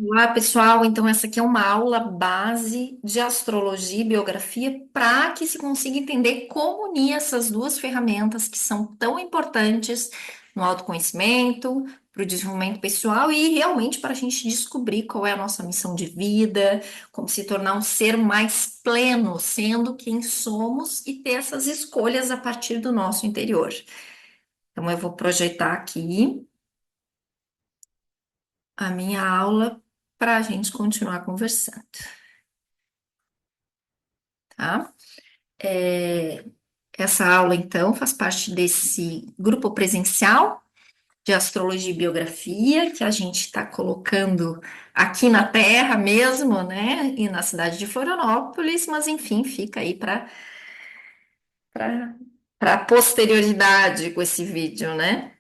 Olá, pessoal. Então, essa aqui é uma aula base de astrologia e biografia para que se consiga entender como unir essas duas ferramentas que são tão importantes no autoconhecimento, para o desenvolvimento pessoal e realmente para a gente descobrir qual é a nossa missão de vida, como se tornar um ser mais pleno, sendo quem somos e ter essas escolhas a partir do nosso interior. Então, eu vou projetar aqui a minha aula para a gente continuar conversando, tá? É, essa aula, então, faz parte desse grupo presencial de astrologia e biografia que a gente está colocando aqui na Terra mesmo, né? E na cidade de Florianópolis, mas enfim, fica aí para a posterioridade com esse vídeo, né?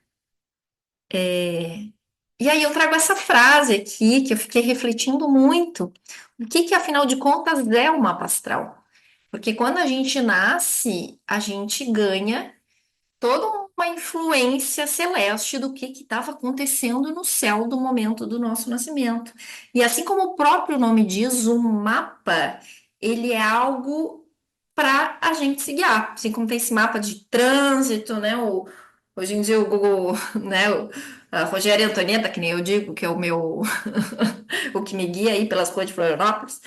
E aí eu trago essa frase aqui que eu fiquei refletindo muito. O que que, afinal de contas, é o mapa astral? Porque quando a gente nasce, a gente ganha toda uma influência celeste do que estava acontecendo no céu do momento do nosso nascimento. E assim como o próprio nome diz, o mapa, ele é algo para a gente se guiar. Assim como tem esse mapa de trânsito, né? Hoje em dia o Google, né? A Rogério e Antonieta, que nem eu digo, que é o meu, o que me guia aí pelas ruas de Florianópolis,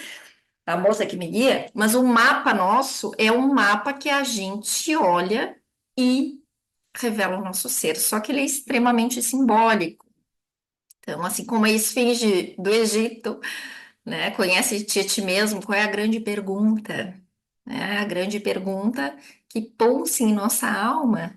a moça que me guia, mas o mapa nosso é um mapa que a gente olha e revela o nosso ser, só que ele é extremamente simbólico. Então, assim como a esfinge do Egito, né? Conhece-te a ti mesmo? Qual é a grande pergunta? Né? A grande pergunta que pulsa em nossa alma,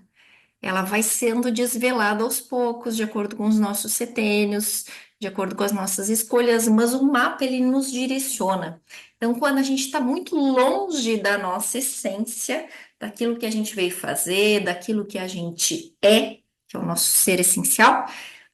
ela vai sendo desvelada aos poucos, de acordo com os nossos setênios, de acordo com as nossas escolhas, mas o mapa ele nos direciona. Então, quando a gente está muito longe da nossa essência, daquilo que a gente veio fazer, daquilo que a gente é, que é o nosso ser essencial,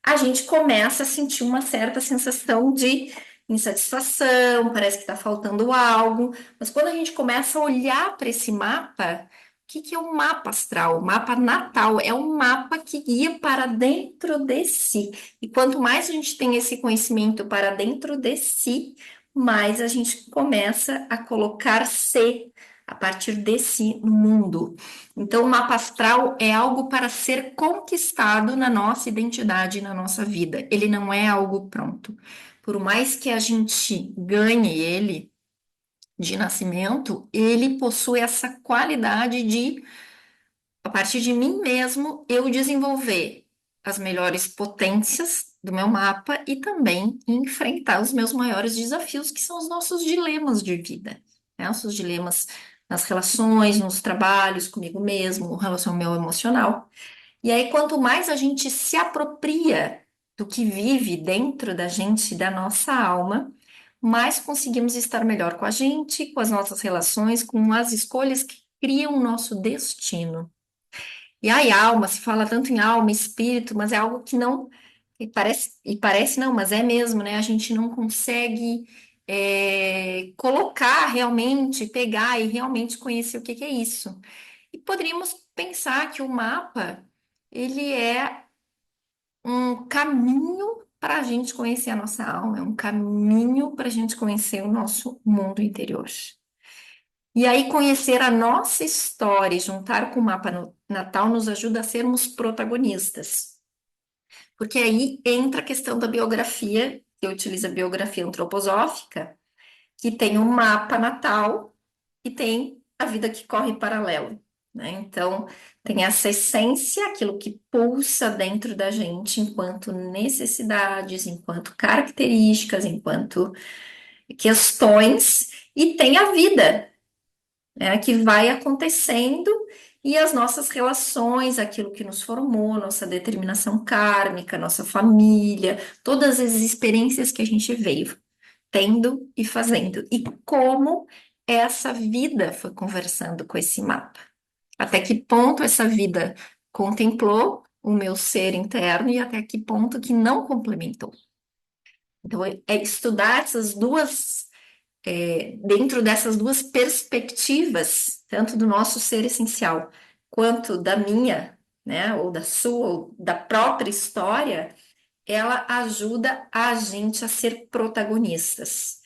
a gente começa a sentir uma certa sensação de insatisfação, parece que está faltando algo, mas quando a gente começa a olhar para esse mapa, que é o mapa astral? O mapa natal é um mapa que guia para dentro de si. E quanto mais a gente tem esse conhecimento para dentro de si, mais a gente começa a colocar-se a partir de si no mundo. Então, o mapa astral é algo para ser conquistado na nossa identidade, na nossa vida. Ele não é algo pronto. Por mais que a gente ganhe ele de nascimento, ele possui essa qualidade de, a partir de mim mesmo, eu desenvolver as melhores potências do meu mapa e também enfrentar os meus maiores desafios, que são os nossos dilemas de vida, né? Os nossos dilemas nas relações, nos trabalhos, comigo mesmo, em relação ao meu emocional. E aí, quanto mais a gente se apropria do que vive dentro da gente, da nossa alma, mais conseguimos estar melhor com a gente, com as nossas relações, com as escolhas que criam o nosso destino. E aí, alma, se fala tanto em alma, espírito, mas é algo que não, e parece não, mas é mesmo, né? A gente não consegue colocar realmente, pegar e realmente conhecer o que que é isso. E poderíamos pensar que o mapa, ele é um caminho para a gente conhecer a nossa alma, é um caminho para a gente conhecer o nosso mundo interior. E aí, conhecer a nossa história e juntar com o mapa natal nos ajuda a sermos protagonistas. Porque aí entra a questão da biografia, que utiliza a biografia antroposófica, que tem um mapa natal e tem a vida que corre paralela, né? Então, tem essa essência, aquilo que pulsa dentro da gente enquanto necessidades, enquanto características, enquanto questões, e tem a vida, né, que vai acontecendo e as nossas relações, aquilo que nos formou, nossa determinação kármica, nossa família, todas as experiências que a gente veio tendo e fazendo, e como essa vida foi conversando com esse mapa. Até que ponto essa vida contemplou o meu ser interno e até que ponto que não complementou. Então, é estudar essas duas dentro dessas duas perspectivas, tanto do nosso ser essencial quanto da minha, né, ou da sua, ou da própria história, ela ajuda a gente a ser protagonistas.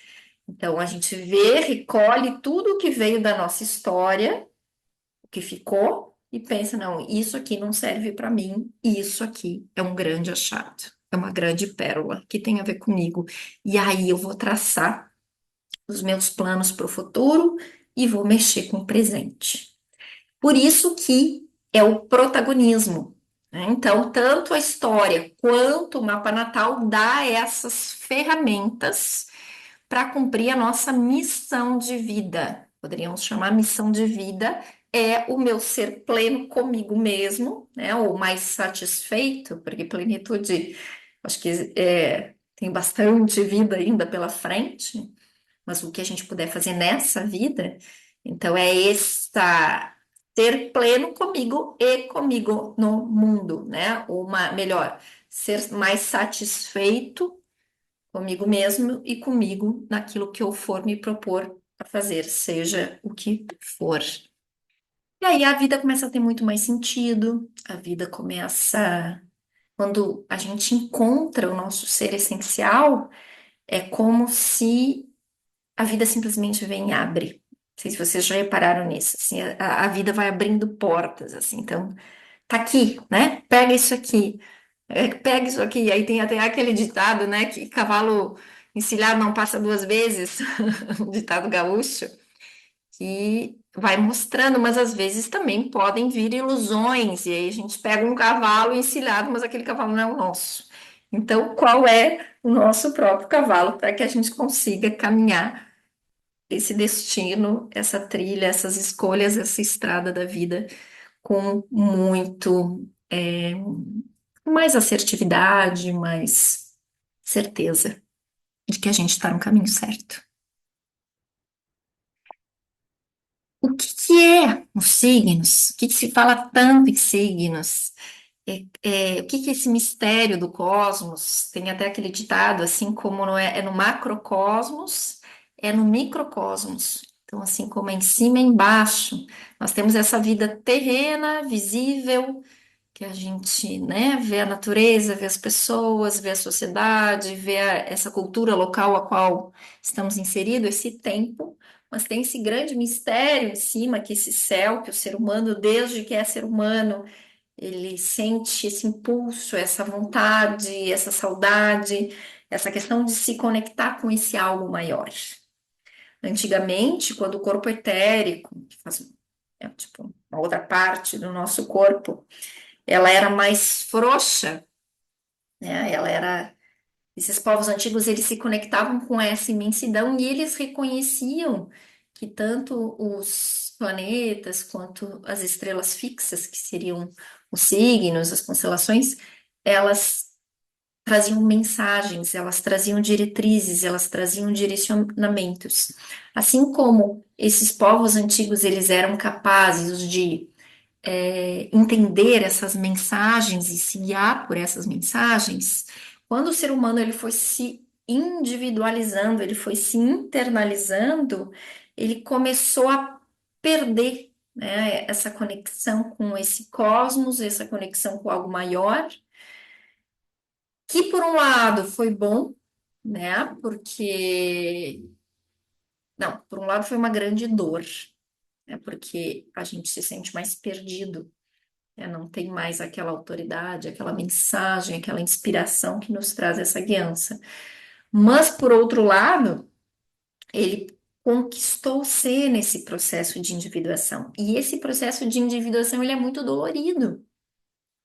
Então, a gente vê, recolhe tudo o que veio da nossa história, o que ficou, e pensa: não, isso aqui não serve para mim, e isso aqui é um grande achado, é uma grande pérola que tem a ver comigo. E aí eu vou traçar os meus planos para o futuro e vou mexer com o presente. Por isso que é o protagonismo, né? Então, tanto a história quanto o mapa natal dá essas ferramentas para cumprir a nossa missão de vida. Poderíamos chamar missão de vida é o meu ser pleno comigo mesmo, né? Ou mais satisfeito, porque plenitude, acho que tem bastante vida ainda pela frente, mas o que a gente puder fazer nessa vida, então é esta ser pleno comigo e comigo no mundo, né? Ou melhor, ser mais satisfeito comigo mesmo e comigo naquilo que eu for me propor a fazer, seja o que for. E aí a vida começa a ter muito mais sentido, a vida começa. Quando a gente encontra o nosso ser essencial, é como se a vida simplesmente vem e abre. Não sei se vocês já repararam nisso, assim, a vida vai abrindo portas, assim, então, tá aqui, né? Pega isso aqui, pega isso aqui. Aí tem até aquele ditado, né, que cavalo encilhado não passa duas vezes, um ditado gaúcho, que vai mostrando, mas às vezes também podem vir ilusões, e aí a gente pega um cavalo encilhado, mas aquele cavalo não é o nosso. Então, qual é o nosso próprio cavalo para que a gente consiga caminhar esse destino, essa trilha, essas escolhas, essa estrada da vida com muito mais assertividade, mais certeza de que a gente está no caminho certo. O que que é os signos? O que que se fala tanto em signos? O que que é esse mistério do cosmos? Tem até aquele ditado, assim como é no macrocosmos, é no microcosmos. Então, assim como é em cima e embaixo, nós temos essa vida terrena, visível, que a gente, né, vê a natureza, vê as pessoas, vê a sociedade, vê essa cultura local a qual estamos inseridos, esse tempo, mas tem esse grande mistério em cima, que esse céu, que o ser humano, desde que é ser humano, ele sente esse impulso, essa vontade, essa saudade, essa questão de se conectar com esse algo maior. Antigamente, quando o corpo etérico, que faz tipo uma outra parte do nosso corpo, ela era mais frouxa, né? Ela era Esses povos antigos, eles se conectavam com essa imensidão e eles reconheciam que tanto os planetas quanto as estrelas fixas, que seriam os signos, as constelações, elas traziam mensagens, elas traziam diretrizes, elas traziam direcionamentos. Assim como esses povos antigos, eles eram capazes de entender essas mensagens e se guiar por essas mensagens, quando o ser humano ele foi se individualizando, ele foi se internalizando, ele começou a perder, né, essa conexão com esse cosmos, essa conexão com algo maior, que por um lado foi bom, né? Porque não, por um lado foi uma grande dor, né? Porque a gente se sente mais perdido. Não tem mais aquela autoridade, aquela mensagem, aquela inspiração que nos traz essa guiança. Mas, por outro lado, ele conquistou ser nesse processo de individuação. E esse processo de individuação, ele é muito dolorido.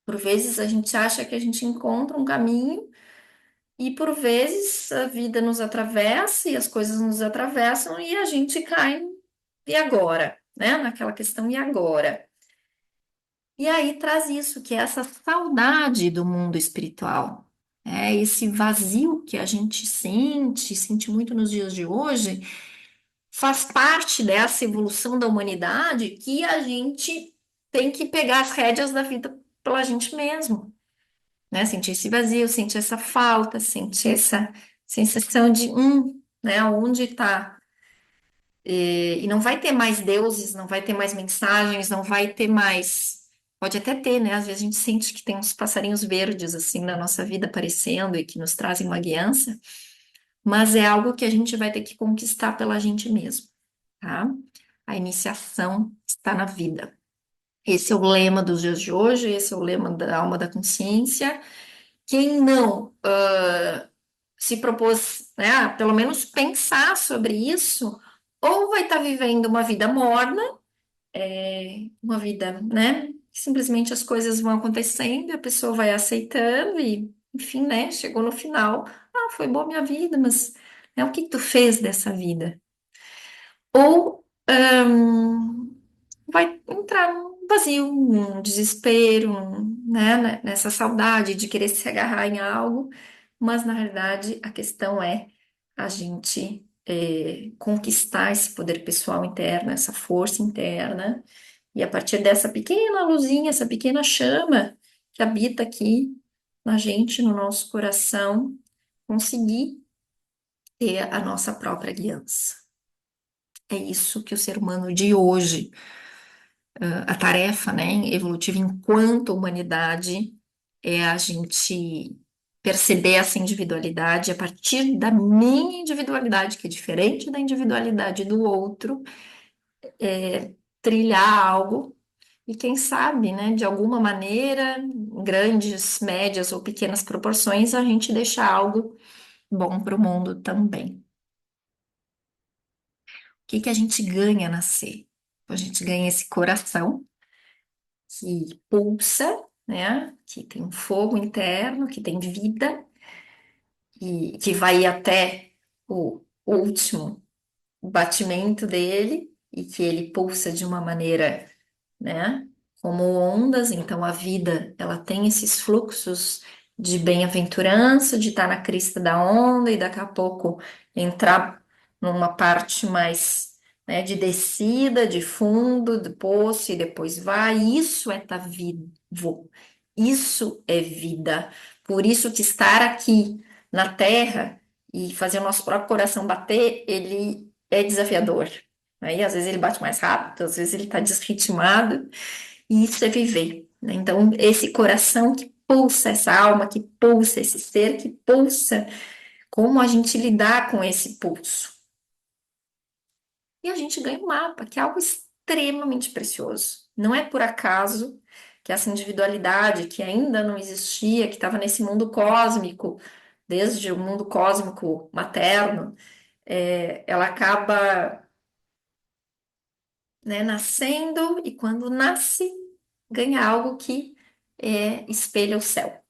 Por vezes a gente acha que a gente encontra um caminho e por vezes a vida nos atravessa e as coisas nos atravessam e a gente cai e agora, né? Naquela questão e agora. E aí traz isso, que é essa saudade do mundo espiritual, esse vazio que a gente sente muito nos dias de hoje, faz parte dessa evolução da humanidade que a gente tem que pegar as rédeas da vida pela gente mesmo, né? Sentir esse vazio, sentir essa falta, sentir essa sensação de, né, onde está? E não vai ter mais deuses, não vai ter mais mensagens, não vai ter mais. Pode até ter, né? Às vezes a gente sente que tem uns passarinhos verdes assim na nossa vida aparecendo e que nos trazem uma guiança, mas é algo que a gente vai ter que conquistar pela gente mesmo, tá? A iniciação está na vida. Esse é o lema dos dias de hoje, esse é o lema da alma da consciência. Quem não se propôs, né, a pelo menos pensar sobre isso, ou vai estar vivendo uma vida morna, uma vida, né, que simplesmente as coisas vão acontecendo, e a pessoa vai aceitando e, enfim, né, chegou no final, foi boa minha vida, mas né, o que que tu fez dessa vida? Ou vai entrar num vazio, num desespero, nessa saudade de querer se agarrar em algo, mas na verdade a questão é a gente conquistar esse poder pessoal interno, essa força interna, e a partir dessa pequena luzinha, essa pequena chama que habita aqui na gente, no nosso coração, conseguir ter a nossa própria guiança. É isso que o ser humano de hoje, a tarefa, né, evolutiva enquanto humanidade, é a gente perceber essa individualidade a partir da minha individualidade, que é diferente da individualidade do outro, trilhar algo e quem sabe, né, de alguma maneira, em grandes, médias ou pequenas proporções, a gente deixar algo bom para o mundo também. O que que a gente ganha a nascer? A gente ganha esse coração que pulsa, né? Que tem um fogo interno, que tem vida e que vai até o último batimento dele e que ele pulsa de uma maneira, né? Como ondas, então a vida, ela tem esses fluxos de bem-aventurança, de estar na crista da onda e daqui a pouco entrar numa parte mais, né, de descida, de fundo, do poço e depois vai. Isso é estar vivo. Isso é vida. Por isso que estar aqui na Terra e fazer o nosso próprio coração bater, ele é desafiador. Aí, às vezes ele bate mais rápido, às vezes ele está desritimado, e isso é viver, né? Então, esse coração que pulsa, essa alma que pulsa, esse ser que pulsa, como a gente lidar com esse pulso? E a gente ganha um mapa, que é algo extremamente precioso. Não é por acaso que essa individualidade que ainda não existia, que estava nesse mundo cósmico, desde o mundo cósmico materno, ela acaba, né, nascendo e quando nasce, ganha algo que espelha o céu.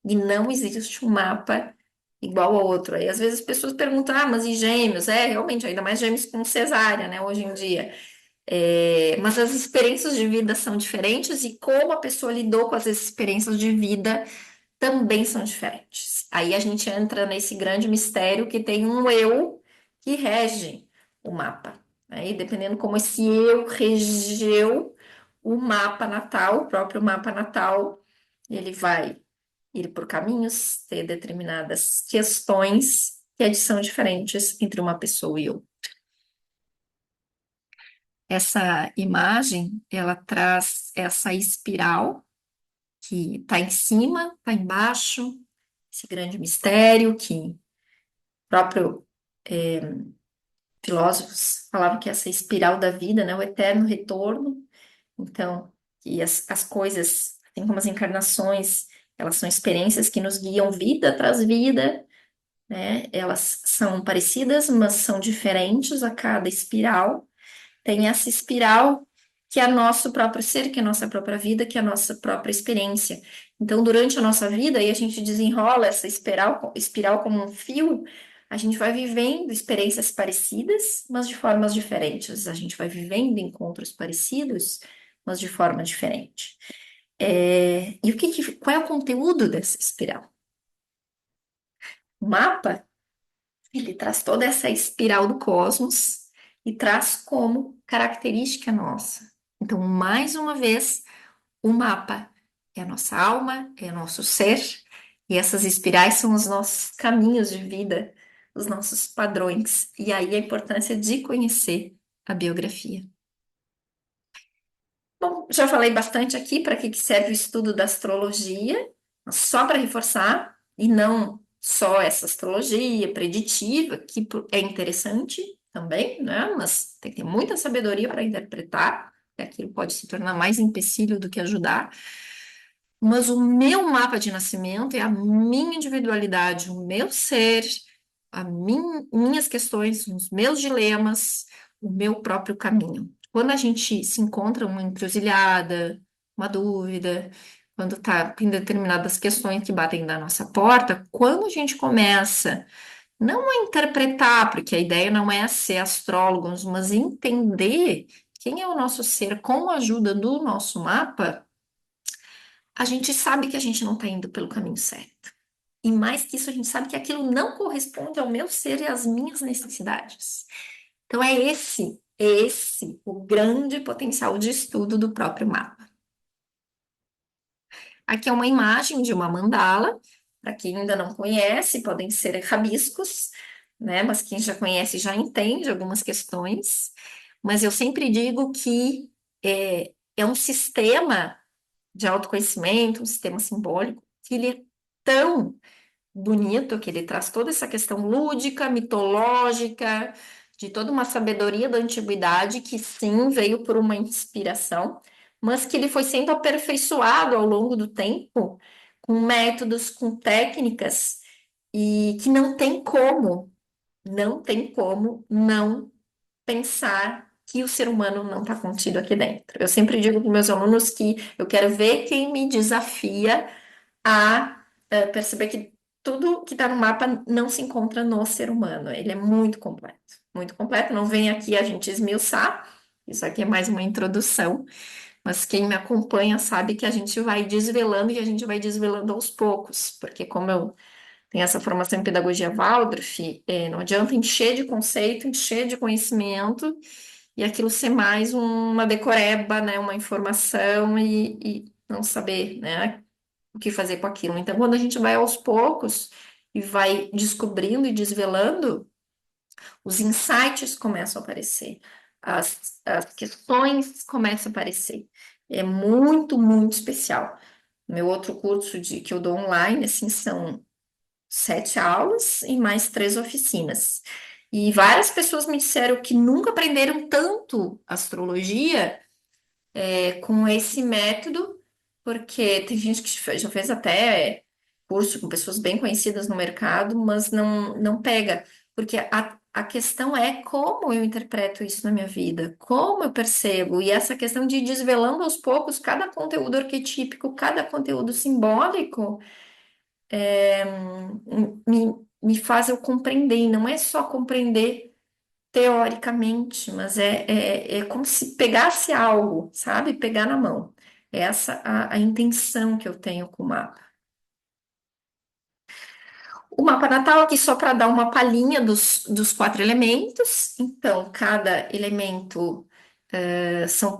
E não existe um mapa igual ao outro. Aí às vezes as pessoas perguntam, mas e gêmeos? Realmente, ainda mais gêmeos com cesárea, né, hoje em dia. Mas as experiências de vida são diferentes e como a pessoa lidou com as experiências de vida também são diferentes. Aí a gente entra nesse grande mistério que tem um eu que rege o mapa. Aí, dependendo como esse eu regeu o mapa natal, o próprio mapa natal, ele vai ir por caminhos, ter determinadas questões são diferentes entre uma pessoa e outra. Essa imagem, ela traz essa espiral que está em cima, está embaixo, esse grande mistério que o próprio filósofos falavam que essa espiral da vida, né, o eterno retorno. Então, que as coisas, assim como as encarnações, elas são experiências que nos guiam vida tras vida, né? Elas são parecidas, mas são diferentes a cada espiral. Tem essa espiral que é nosso próprio ser, que é a nossa própria vida, que é a nossa própria experiência. Então, durante a nossa vida, aí a gente desenrola essa espiral como um fio, a gente vai vivendo experiências parecidas, mas de formas diferentes. A gente vai vivendo encontros parecidos, mas de forma diferente. E qual é o conteúdo dessa espiral? O mapa, ele traz toda essa espiral do cosmos e traz como característica nossa. Então, mais uma vez, o mapa é a nossa alma, é o nosso ser, e essas espirais são os nossos caminhos de vida, os nossos padrões. E aí a importância de conhecer a biografia. Bom, já falei bastante aqui para que serve o estudo da astrologia, mas só para reforçar, e não só essa astrologia preditiva, que é interessante também, né? Mas tem que ter muita sabedoria para interpretar, e aquilo pode se tornar mais empecilho do que ajudar. Mas o meu mapa de nascimento é a minha individualidade, o meu ser, minhas questões, os meus dilemas, o meu próprio caminho. Quando a gente se encontra uma encruzilhada, uma dúvida, quando tá tem determinadas questões que batem na nossa porta, quando a gente começa não a interpretar, porque a ideia não é ser astrólogos, mas entender quem é o nosso ser com a ajuda do nosso mapa, a gente sabe que a gente não está indo pelo caminho certo. E mais que isso, a gente sabe que aquilo não corresponde ao meu ser e às minhas necessidades. Então é esse o grande potencial de estudo do próprio mapa. Aqui é uma imagem de uma mandala. Para quem ainda não conhece, podem ser rabiscos, né? Mas quem já conhece já entende algumas questões. Mas eu sempre digo que é um sistema de autoconhecimento, um sistema simbólico, que ele é tão bonito, que ele traz toda essa questão lúdica, mitológica, de toda uma sabedoria da antiguidade, que sim, veio por uma inspiração, mas que ele foi sendo aperfeiçoado ao longo do tempo, com métodos, com técnicas, e que não tem como não pensar que o ser humano não está contido aqui dentro. Eu sempre digo para meus alunos que eu quero ver quem me desafia a perceber que tudo que está no mapa não se encontra no ser humano. Ele é muito completo, muito completo. Não vem aqui a gente esmiuçar, isso aqui é mais uma introdução, mas quem me acompanha sabe que a gente vai desvelando e a gente vai desvelando aos poucos, porque como eu tenho essa formação em pedagogia Waldorf, não adianta encher de conceito, encher de conhecimento e aquilo ser mais uma decoreba, né, uma informação e não saber, né, o que fazer com aquilo. Então, quando a gente vai aos poucos e vai descobrindo e desvelando, os insights começam a aparecer, as questões começam a aparecer. É muito, muito especial. Meu outro curso que eu dou online, assim, são 7 aulas e mais 3 oficinas. E várias pessoas me disseram que nunca aprenderam tanto astrologia com esse método, porque tem gente que já fez até curso com pessoas bem conhecidas no mercado, mas não pega, porque a questão é como eu interpreto isso na minha vida, como eu percebo, e essa questão de ir desvelando aos poucos cada conteúdo arquetípico, cada conteúdo simbólico, me faz eu compreender, e não é só compreender teoricamente, mas é como se pegasse algo, sabe? Pegar na mão. É essa a intenção que eu tenho com o mapa. O mapa natal aqui só para dar uma palhinha dos 4 elementos. Então, cada elemento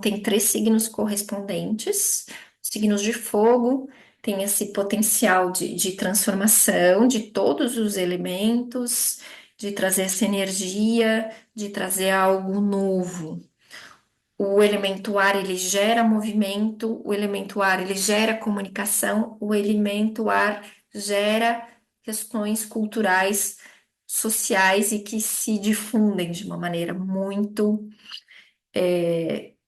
tem 3 signos correspondentes. Signos de fogo tem esse potencial de transformação de todos os elementos, de trazer essa energia, de trazer algo novo. O elemento ar, ele gera movimento, o elemento ar, ele gera comunicação, o elemento ar gera questões culturais, sociais e que se difundem de uma maneira muito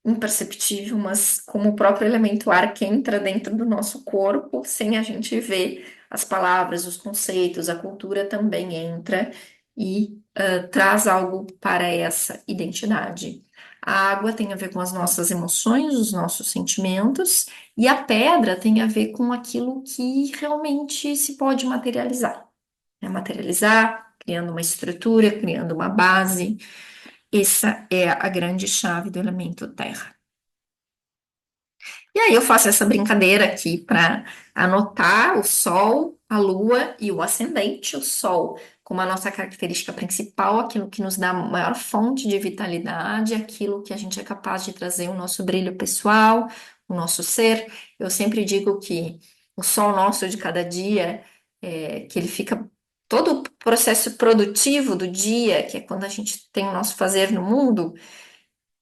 imperceptível, mas como o próprio elemento ar que entra dentro do nosso corpo, sem a gente ver as palavras, os conceitos, a cultura também entra e traz algo para essa identidade. A água tem a ver com as nossas emoções, os nossos sentimentos, e a pedra tem a ver com aquilo que realmente se pode materializar. Né? Materializar, criando uma estrutura, criando uma base. Essa é a grande chave do elemento terra. E aí eu faço essa brincadeira aqui para anotar o Sol, a Lua e o ascendente, o Sol como a nossa característica principal, aquilo que nos dá a maior fonte de vitalidade, aquilo que a gente é capaz de trazer o nosso brilho pessoal, o nosso ser. Eu sempre digo que o Sol nosso de cada dia, que ele fica todo o processo produtivo do dia, que é quando a gente tem o nosso fazer no mundo,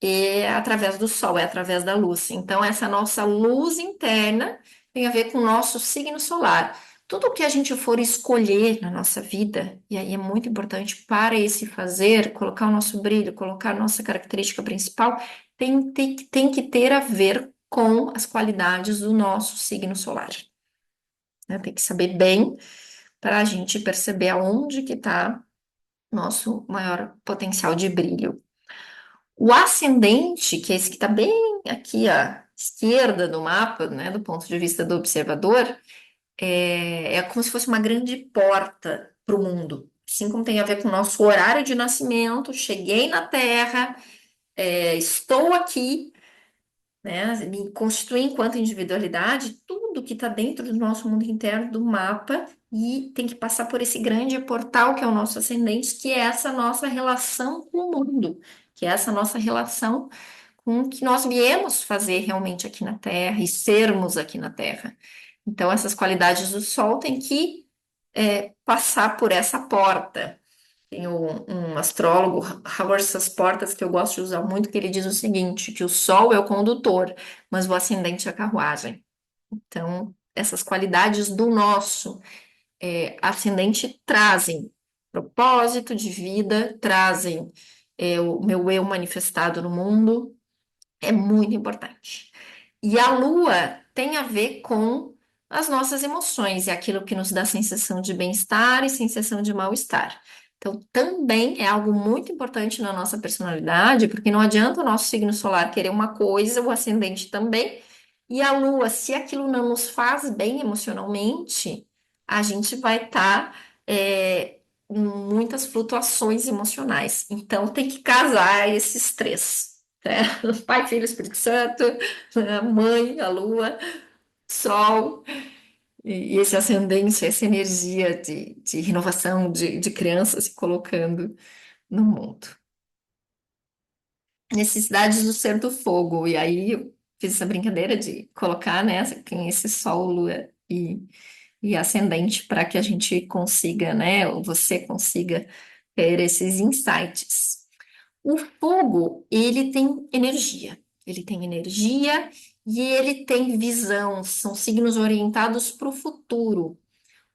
é através do sol, é através da luz. Então, essa nossa luz interna tem a ver com o nosso signo solar. Tudo que a gente for escolher na nossa vida, e aí é muito importante para esse fazer, colocar o nosso brilho, colocar a nossa característica principal, tem que ter a ver com as qualidades do nosso signo solar, né? Tem que saber bem para a gente perceber aonde que está nosso maior potencial de brilho. O ascendente, que é esse que está bem aqui à esquerda do mapa, né, do ponto de vista do observador, é como se fosse uma grande porta para o mundo. Assim como tem a ver com o nosso horário de nascimento, cheguei na Terra, estou aqui, né, me constitui enquanto individualidade, tudo que está dentro do nosso mundo interno, do mapa, e tem que passar por esse grande portal que é o nosso ascendente, que é essa nossa relação com o mundo, que é essa nossa relação com o que nós viemos fazer realmente aqui na Terra e sermos aqui na Terra. Então, essas qualidades do Sol têm que passar por essa porta. Tem um astrólogo, Howard Portas, que eu gosto de usar muito, que ele diz o seguinte, que o Sol é o condutor, mas o ascendente é a carruagem. Então, essas qualidades do nosso ascendente trazem propósito de vida, trazem o meu eu manifestado no mundo, é muito importante. E a lua tem a ver com as nossas emoções, é aquilo que nos dá sensação de bem-estar e sensação de mal-estar. Então, também é algo muito importante na nossa personalidade, porque não adianta o nosso signo solar querer uma coisa, o ascendente também, e a lua, se aquilo não nos faz bem emocionalmente, a gente vai estar em muitas flutuações emocionais. Então, tem que casar esses três, né? Pai, Filho, Espírito Santo, a mãe, a lua, sol, e esse ascendente, essa energia de renovação de criança se colocando no mundo. Necessidades do ser do fogo, e aí eu fiz essa brincadeira de colocar, né, tem esse sol, lua e ascendente para que a gente consiga, né, ou você consiga ter esses insights. O fogo, ele tem energia e ele tem visão, são signos orientados para o futuro.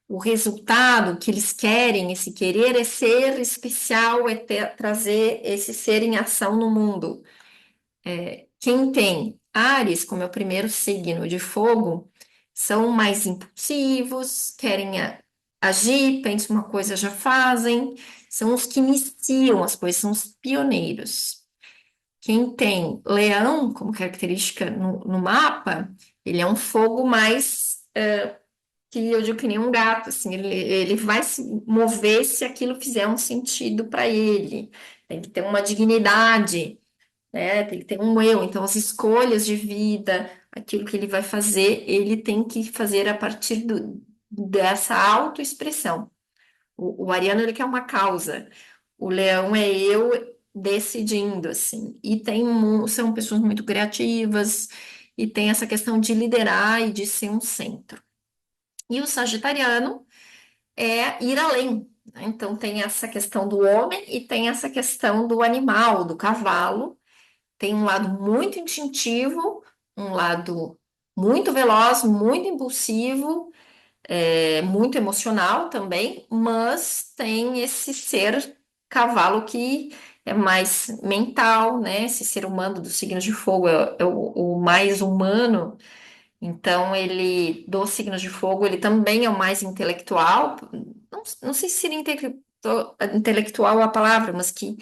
O resultado que eles querem, esse querer, é ser especial, trazer esse ser em ação no mundo. Quem tem Áries como é o primeiro signo de fogo, são mais impulsivos, querem agir, pensam uma coisa, já fazem, são os que iniciam as coisas, são os pioneiros. Quem tem leão como característica no mapa, ele é um fogo mais, que eu digo que nem um gato, assim, ele vai se mover se aquilo fizer um sentido para ele. Tem que ter uma dignidade, né? Tem que ter um eu. Então, as escolhas de vida, aquilo que ele vai fazer, ele tem que fazer a partir dessa autoexpressão. O ariano, ele quer uma causa. O leão é eu decidindo, assim. E são pessoas muito criativas e tem essa questão de liderar e de ser um centro. E o sagitariano é ir além, né? Então tem essa questão do homem e tem essa questão do animal, do cavalo. Tem um lado muito instintivo, um lado muito veloz, muito impulsivo, muito emocional também, mas tem esse ser cavalo que é mais mental, né? Esse ser humano dos signos de fogo é o mais humano, então ele, dos signos de fogo, ele também é o mais intelectual, não sei se seria intelectual a palavra, mas que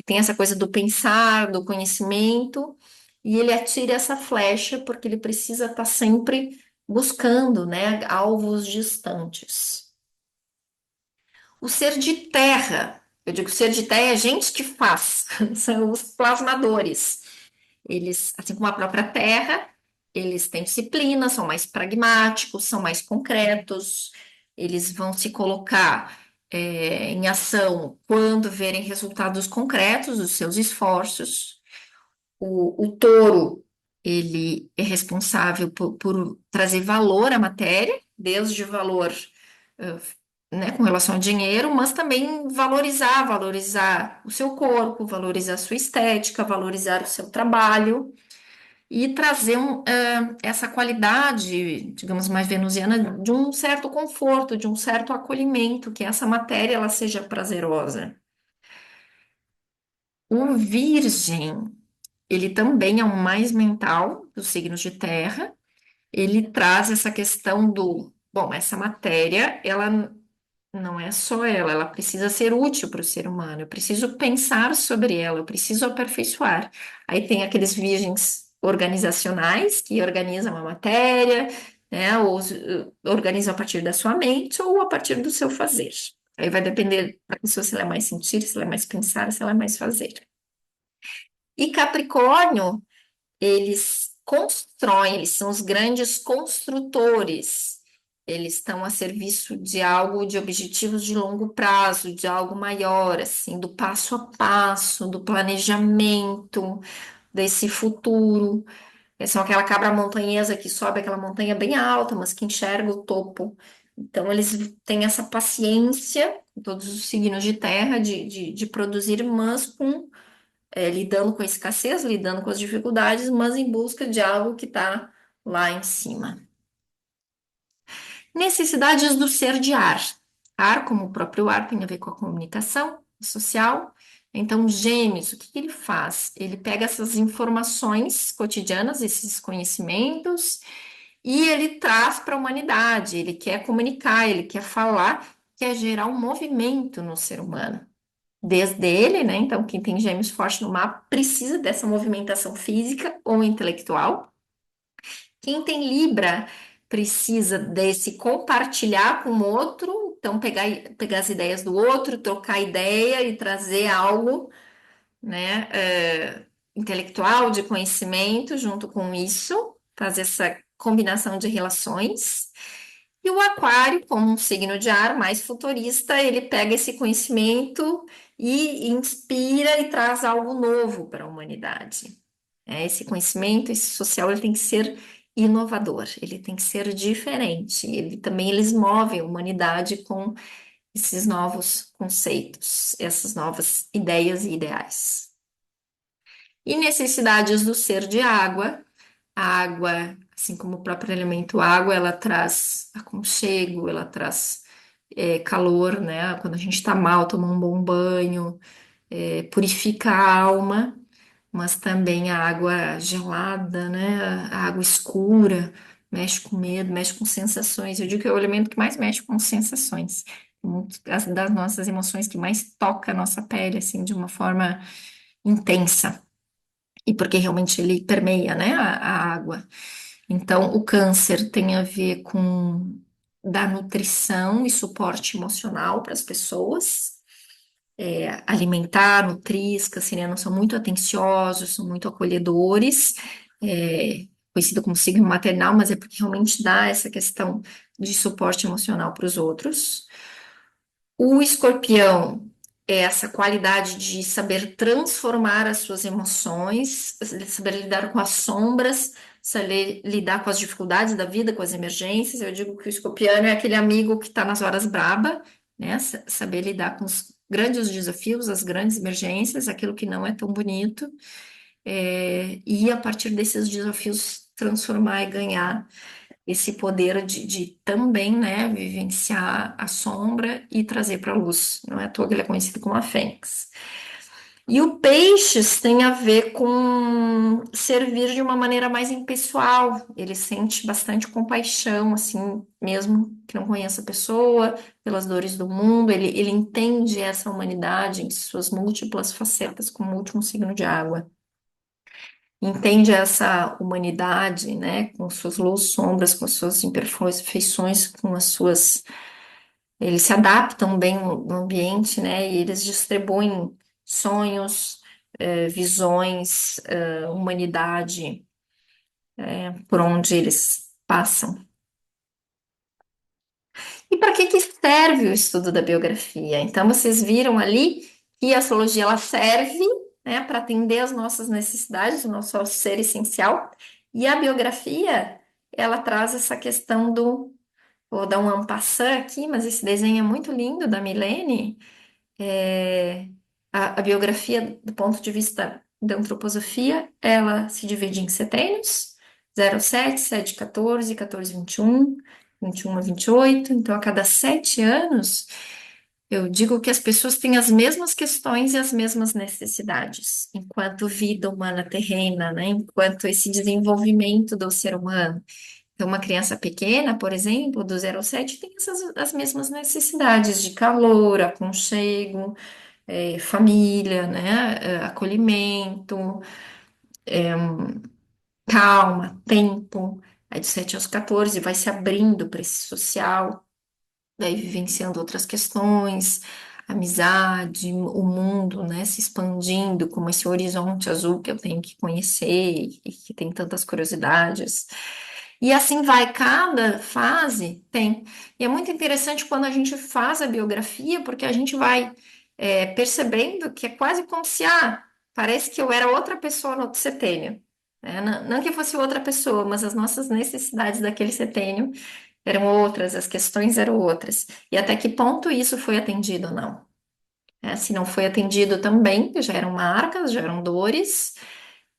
tem essa coisa do pensar, do conhecimento, e ele atira essa flecha porque ele precisa estar sempre buscando, né, alvos distantes. O ser de terra, eu digo ser de terra é gente que faz, são os plasmadores. Eles, assim como a própria terra, eles têm disciplina, são mais pragmáticos, são mais concretos, eles vão se colocar em ação quando verem resultados concretos dos seus esforços. O touro, ele é responsável por trazer valor à matéria, desde valor né, com relação ao dinheiro, mas também valorizar o seu corpo, valorizar a sua estética, valorizar o seu trabalho e trazer essa qualidade, digamos, mais venusiana de um certo conforto, de um certo acolhimento, que essa matéria ela seja prazerosa. O Virgem, ele também é o mais mental dos signos de terra. Ele traz essa questão do, bom, essa matéria, ela não é só ela, ela precisa ser útil para o ser humano. Eu preciso pensar sobre ela, eu preciso aperfeiçoar. Aí tem aqueles virgens organizacionais que organizam a matéria, né, ou organizam a partir da sua mente ou a partir do seu fazer. Aí vai depender da pessoa se ela é mais sentir, se ela é mais pensar, se ela é mais fazer. E Capricórnio, eles constroem, eles são os grandes construtores. Eles estão a serviço de algo, de objetivos de longo prazo, de algo maior, assim, do passo a passo, do planejamento, desse futuro. Eles são aquela cabra montanhesa que sobe aquela montanha bem alta, mas que enxerga o topo. Então, eles têm essa paciência, todos os signos de terra, de produzir, mas com lidando com a escassez, lidando com as dificuldades, mas em busca de algo que está lá em cima. Necessidades do ser de ar. Ar, como o próprio ar, tem a ver com a comunicação social. Então, Gêmeos, o que que ele faz? Ele pega essas informações cotidianas, esses conhecimentos, e ele traz para a humanidade. Ele quer comunicar, ele quer falar, quer gerar um movimento no ser humano desde ele, né? Então, quem tem gêmeos forte no mapa precisa dessa movimentação física ou intelectual. Quem tem Libra precisa desse compartilhar com o outro, então pegar as ideias do outro, trocar ideia e trazer algo, né, intelectual, de conhecimento junto com isso, fazer essa combinação de relações. E o aquário, como um signo de ar mais futurista, ele pega esse conhecimento e inspira e traz algo novo para a humanidade. Esse conhecimento, esse social, ele tem que ser inovador, ele tem que ser diferente. Ele também eles movem a humanidade com esses novos conceitos, essas novas ideias e ideais. E necessidades do ser de água. A água, assim como o próprio elemento água, ela traz aconchego, ela traz calor, né? Quando a gente está mal, toma um bom banho, purifica a alma, mas também a água gelada, né? A água escura, mexe com medo, mexe com sensações. Eu digo que é o elemento que mais mexe com sensações. As das nossas emoções que mais toca a nossa pele, assim, de uma forma intensa. E porque realmente ele permeia, né, a água. Então, o câncer tem a ver com dar nutrição e suporte emocional para as pessoas, alimentar, nutrir, os cancerianos são muito atenciosos, são muito acolhedores, conhecido como signo maternal, mas é porque realmente dá essa questão de suporte emocional para os outros. O escorpião é essa qualidade de saber transformar as suas emoções, saber lidar com as sombras, saber lidar com as dificuldades da vida, com as emergências. Eu digo que o escorpiano é aquele amigo que está nas horas braba, né? Saber lidar com os grandes desafios, as grandes emergências, aquilo que não é tão bonito, e a partir desses desafios transformar e ganhar esse poder de também, né, vivenciar a sombra e trazer para a luz. Não é à toa que ele é conhecido como a Fênix. E o peixes tem a ver com servir de uma maneira mais impessoal. Ele sente bastante compaixão, assim, mesmo que não conheça a pessoa, pelas dores do mundo. Ele entende essa humanidade em suas múltiplas facetas, como o último signo de água. Entende essa humanidade, né, com suas luzes, sombras, com suas imperfeições, com as suas. Eles se adaptam bem no ambiente, né, e eles distribuem sonhos, visões, humanidade, por onde eles passam. E para que que serve o estudo da biografia? Então, vocês viram ali que a astrologia ela serve, né, para atender as nossas necessidades, o nosso ser essencial, e a biografia ela traz essa questão do Vou dar um en passant aqui, mas esse desenho é muito lindo da Milene. É, a biografia, do ponto de vista da antroposofia, ela se divide em setênios, 0 a 7, 7 a 14, 14 a 21, 21 a 28. Então, a cada 7 anos, eu digo que as pessoas têm as mesmas questões e as mesmas necessidades, enquanto vida humana terrena, né? Enquanto esse desenvolvimento do ser humano. Então, uma criança pequena, por exemplo, do 0 a 7, tem as mesmas necessidades de calor, aconchego, família, né? Acolhimento, calma, tempo. Aí de 7 aos 14 vai se abrindo para esse social, vai vivenciando outras questões, amizade, o mundo, né? Se expandindo como esse horizonte azul que eu tenho que conhecer e que tem tantas curiosidades. E assim vai, cada fase tem. E é muito interessante quando a gente faz a biografia, porque a gente vai percebendo que é quase como se, parece que eu era outra pessoa no outro setênio. Né? Não que eu fosse outra pessoa, mas as nossas necessidades daquele setênio eram outras, as questões eram outras. E até que ponto isso foi atendido ou não? Se não foi atendido também, já eram marcas, já eram dores.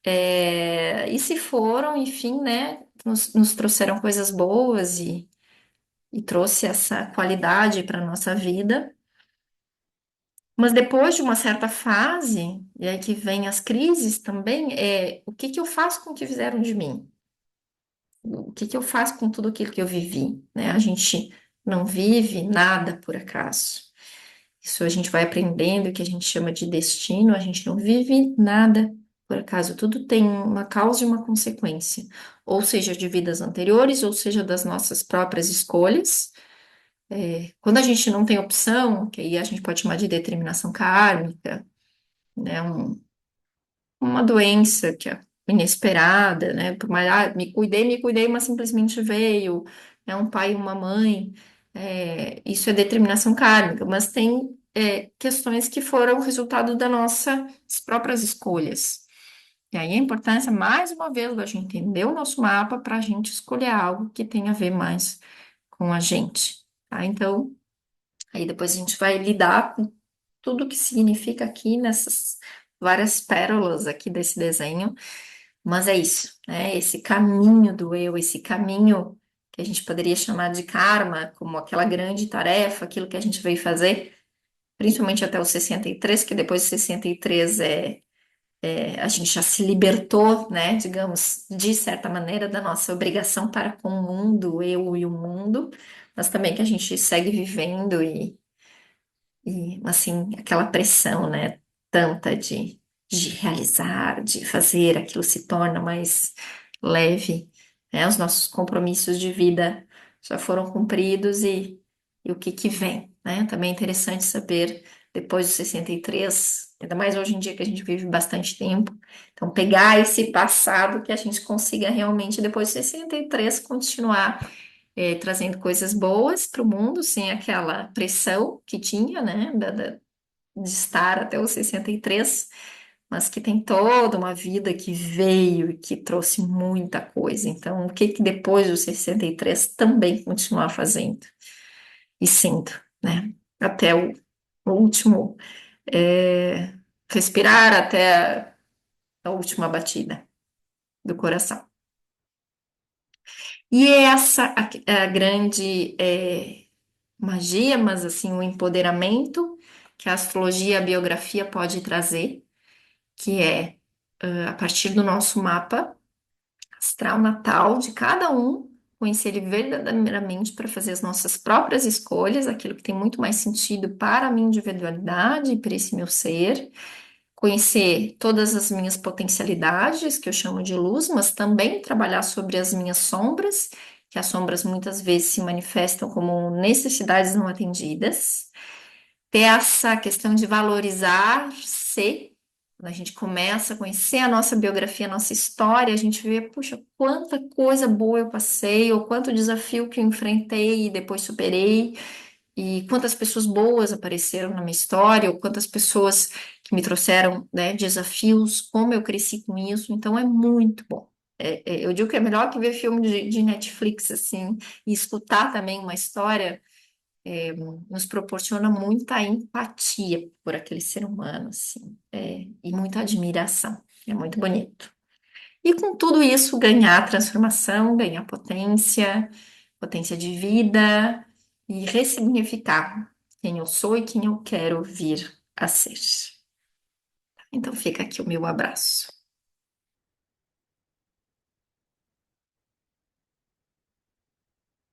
E se foram, enfim, né, nos trouxeram coisas boas e trouxe essa qualidade para a nossa vida. Mas depois de uma certa fase, e aí que vem as crises também, o que que eu faço com o que fizeram de mim? O que que eu faço com tudo aquilo que eu vivi, né? A gente não vive nada por acaso. Isso a gente vai aprendendo, que a gente chama de destino, a gente não vive nada por acaso, tudo tem uma causa e uma consequência, ou seja, de vidas anteriores, ou seja, das nossas próprias escolhas. Quando a gente não tem opção, que aí a gente pode chamar de determinação kármica, né, uma doença que é inesperada, né, por mais, me cuidei, mas simplesmente veio, é um pai e uma mãe, isso é determinação kármica, mas tem questões que foram resultado das nossas próprias escolhas. E aí a importância, mais uma vez, da gente entender o nosso mapa para a gente escolher algo que tenha a ver mais com a gente, tá? Então, aí depois a gente vai lidar com tudo que significa aqui nessas várias pérolas aqui desse desenho, mas é isso, né? Esse caminho do eu, esse caminho que a gente poderia chamar de karma, como aquela grande tarefa, aquilo que a gente veio fazer, principalmente até os 63, que depois dos 63 a gente já se libertou, né, digamos, de certa maneira, da nossa obrigação para com o mundo, eu e o mundo, mas também que a gente segue vivendo e assim, aquela pressão, né, tanta de realizar, de fazer, aquilo se torna mais leve, né, os nossos compromissos de vida já foram cumpridos e o que que vem, né, também é interessante saber, depois dos 63, ainda mais hoje em dia que a gente vive bastante tempo, então pegar esse passado que a gente consiga realmente, depois dos 63, continuar trazendo coisas boas para o mundo, sem aquela pressão que tinha, né, de estar até os 63, mas que tem toda uma vida que veio e que trouxe muita coisa. Então, o que que depois dos 63 também continuar fazendo e sendo, né, até o último é, respirar, até a última batida do coração. E essa a grande magia, mas assim, o empoderamento que a astrologia e a biografia pode trazer, que é a partir do nosso mapa astral natal de cada um, conhecer ele verdadeiramente para fazer as nossas próprias escolhas, aquilo que tem muito mais sentido para a minha individualidade e para esse meu ser, conhecer todas as minhas potencialidades, que eu chamo de luz, mas também trabalhar sobre as minhas sombras, que as sombras muitas vezes se manifestam como necessidades não atendidas. Ter essa questão de valorizar-se, quando a gente começa a conhecer a nossa biografia, a nossa história, a gente vê, puxa, quanta coisa boa eu passei, ou quanto desafio que eu enfrentei e depois superei, e quantas pessoas boas apareceram na minha história, ou quantas pessoas que me trouxeram, né, desafios, como eu cresci com isso, então é muito bom. Eu digo que é melhor que ver filme de Netflix, assim, e escutar também uma história, nos proporciona muita empatia por aquele ser humano, assim, e muita admiração. É muito bonito. E com tudo isso, ganhar transformação, ganhar potência, potência de vida e ressignificar quem eu sou e quem eu quero vir a ser. Então fica aqui o meu abraço.